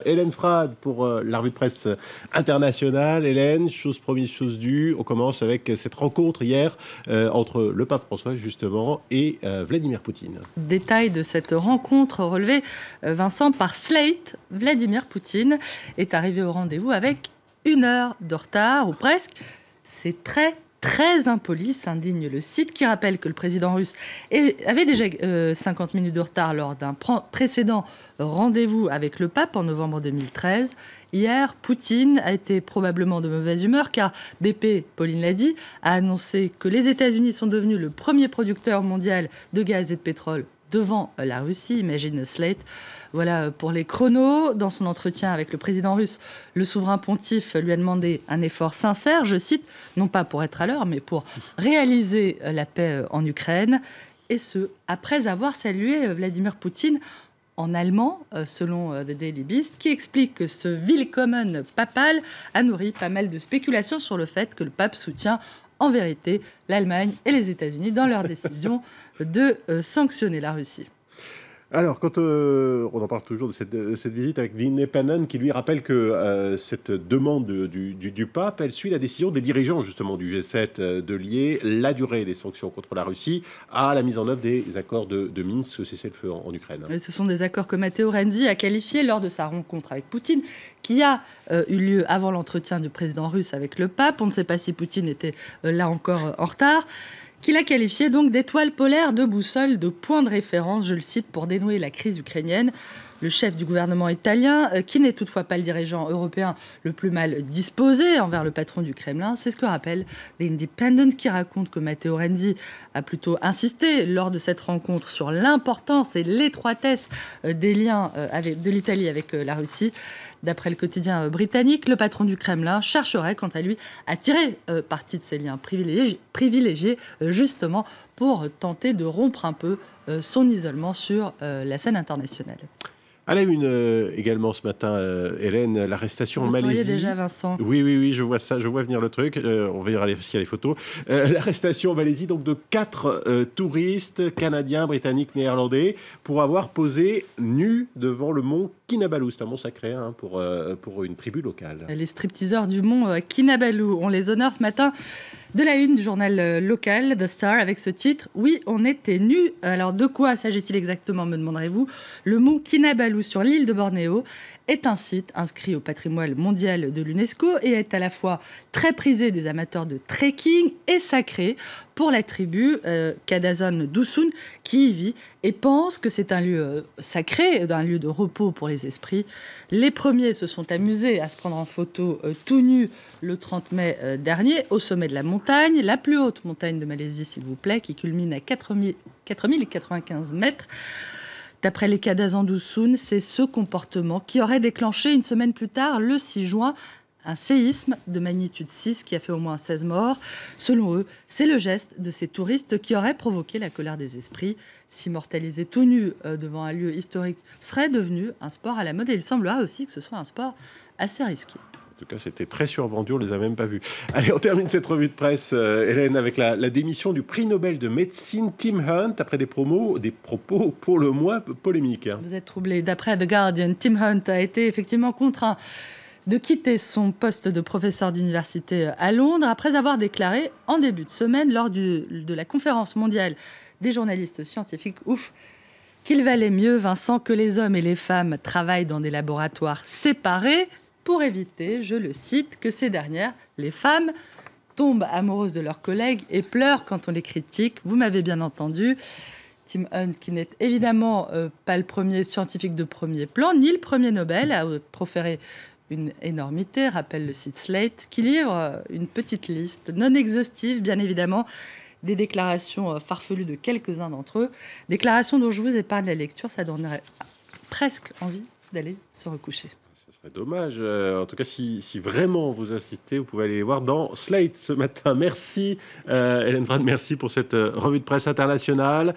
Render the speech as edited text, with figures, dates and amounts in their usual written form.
Hélène Frade pour la revue de presse internationale. Hélène, chose promise, chose due. On commence avec cette rencontre hier entre le pape François justement et Vladimir Poutine. Détail de cette rencontre relevé, Vincent, par Slate. Vladimir Poutine est arrivé au rendez-vous avec 1 heure de retard, ou presque. C'est très impoli, s'indigne le site, qui rappelle que le président russe avait déjà 50 minutes de retard lors d'un précédent rendez-vous avec le pape en novembre 2013. Hier, Poutine a été probablement de mauvaise humeur car BP, Pauline l'a dit, a annoncé que les États-Unis sont devenus le premier producteur mondial de gaz et de pétrole devant la Russie, imagine Slate. Voilà pour les chronos. Dans son entretien avec le président russe, le souverain pontife lui a demandé un effort sincère, je cite, non pas pour être à l'heure, mais pour réaliser la paix en Ukraine. Et ce, après avoir salué Vladimir Poutine en allemand, selon The Daily Beast, qui explique que ce Willkommen papal a nourri pas mal de spéculations sur le fait que le pape soutient en vérité l'Allemagne et les États-Unis dans leur décision de sanctionner la Russie. Alors, quand on en parle toujours de cette visite avec The Independent, qui lui rappelle que cette demande du pape, elle suit la décision des dirigeants justement du G7 de lier la durée des sanctions contre la Russie à la mise en œuvre des accords de Minsk, ce cessez-le-feu en Ukraine. Et ce sont des accords que Matteo Renzi a qualifiés lors de sa rencontre avec Poutine, qui a eu lieu avant l'entretien du président russe avec le pape. On ne sait pas si Poutine était là encore en retard. Qu'il a qualifié donc d'étoile polaire, de boussole, de point de référence, je le cite, pour dénouer la crise ukrainienne. Le chef du gouvernement italien, qui n'est toutefois pas le dirigeant européen le plus mal disposé envers le patron du Kremlin, c'est ce que rappelle The Independent, qui raconte que Matteo Renzi a plutôt insisté lors de cette rencontre sur l'importance et l'étroitesse des liens de l'Italie avec la Russie. D'après le quotidien britannique, le patron du Kremlin chercherait, quant à lui, à tirer parti de ces liens privilégiés justement pour tenter de rompre un peu son isolement sur la scène internationale. À la une également ce matin, Hélène, l'arrestation en Malaisie. Vous déjà, Vincent. Oui, je vois ça, je vois venir le truc. On verra s'il y a les photos. L'arrestation en Malaisie donc de 4 touristes canadiens, britanniques, néerlandais pour avoir posé nus devant le mont Kinabalu. C'est un mont sacré pour une tribu locale. Les stripteaseurs du mont Kinabalu ont les honneurs ce matin de la une du journal local, The Star, avec ce titre « Oui, on était nus ». Alors, de quoi s'agit-il exactement, me demanderez-vous? Le mont Kinabalu, sur l'île de Bornéo, est un site inscrit au patrimoine mondial de l'UNESCO et est à la fois très prisé des amateurs de trekking et sacré pour la tribu Kadazan Dusun qui y vit et pense que c'est un lieu sacré, un lieu de repos pour les esprits. Les premiers se sont amusés à se prendre en photo tout nus le 30 mai dernier au sommet de la montagne, la plus haute montagne de Malaisie s'il vous plaît, qui culmine à 4095 mètres. D'après les Kadazan Dusun, c'est ce comportement qui aurait déclenché une semaine plus tard, le 6 juin, un séisme de magnitude 6 qui a fait au moins 16 morts. Selon eux, c'est le geste de ces touristes qui aurait provoqué la colère des esprits. S'immortaliser tout nu devant un lieu historique serait devenu un sport à la mode et il semblerait aussi que ce soit un sport assez risqué. En tout cas, c'était très survendu, on ne les a même pas vus. Allez, on termine cette revue de presse, Hélène, avec la démission du prix Nobel de médecine Tim Hunt, après des propos pour le moins polémiques. Vous êtes troublé. D'après The Guardian, Tim Hunt a été effectivement contraint de quitter son poste de professeur d'université à Londres après avoir déclaré en début de semaine, lors de la conférence mondiale des journalistes scientifiques, qu'il valait mieux, Vincent, que les hommes et les femmes travaillent dans des laboratoires séparés pour éviter, je le cite, que ces dernières, les femmes, tombent amoureuses de leurs collègues et pleurent quand on les critique. Vous m'avez bien entendu. Tim Hunt, qui n'est évidemment pas le premier scientifique de premier plan, ni le premier Nobel, a proféré une énormité, rappelle le site Slate, qui livre une petite liste, non exhaustive bien évidemment, des déclarations farfelues de quelques-uns d'entre eux. Déclarations dont je vous épargne la lecture, ça donnerait presque envie d'aller se recoucher. Ce serait dommage. En tout cas, si vraiment vous incitez, vous pouvez aller les voir dans Slate ce matin. Merci Hélène Frade, merci pour cette revue de presse internationale.